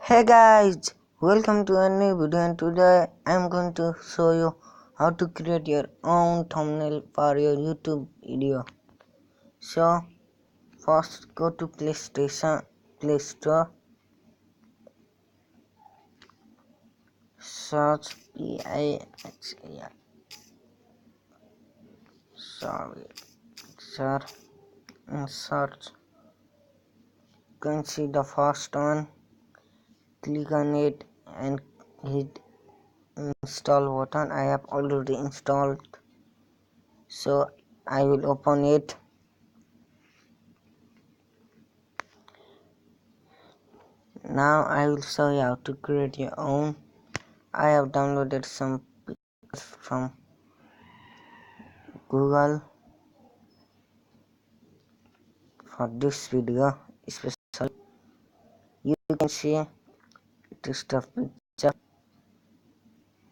Hey guys, welcome to a new video, and today I'm going to show you how to create your own thumbnail for your YouTube video. So first go to Play Store, search PIXAR, and search. You can see the first one. Click on it and hit install button. I have already installed, so I will open it. Now I will show you how to create your own. I have downloaded some pictures from Google for this video especially. You can see this the picture.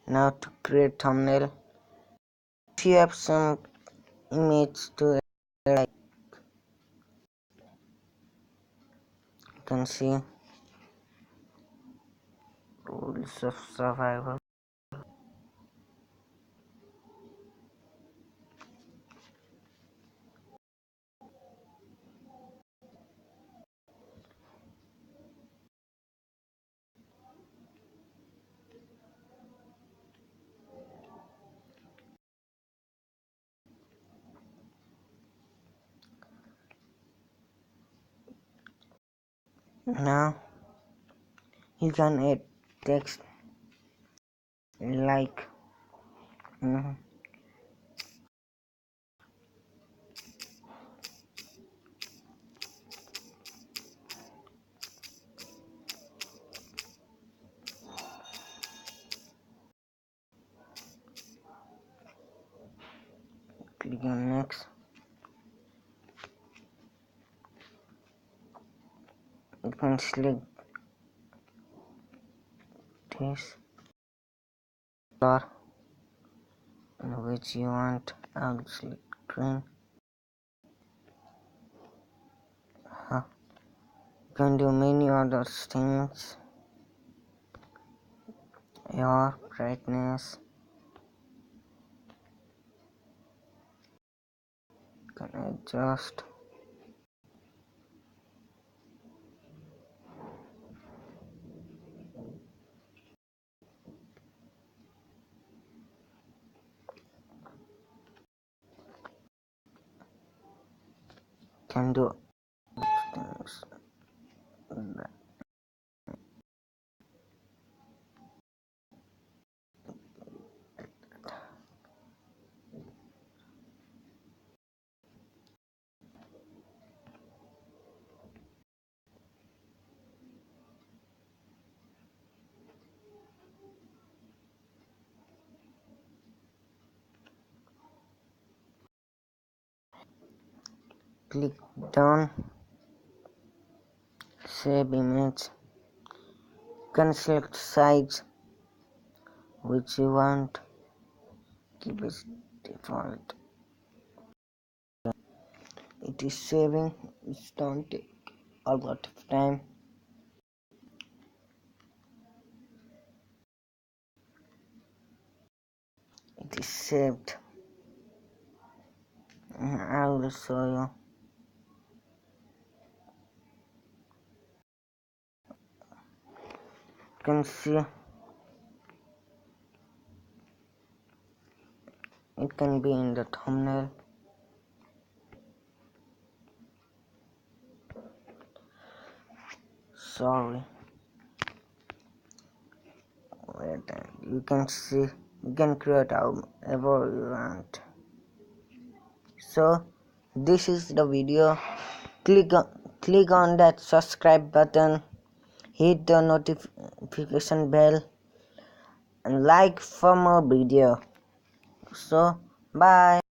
Now to create thumbnail, if you have some image to like, you can see rules of survival. Now you can add text like click on next. You can select this color in which you want. I will select green. You can do many other things. Your brightness, you can adjust. Can do things. Click done. Save image. You can select size which you want. Keep it default. It is saving. It don't take a lot of time. It is saved. I will show you. You can see it can be in the thumbnail. Sorry. Wait, you can see, you can create however you want. So this is the video. Click on that subscribe button, hit the notification bell, and like for more video. So bye.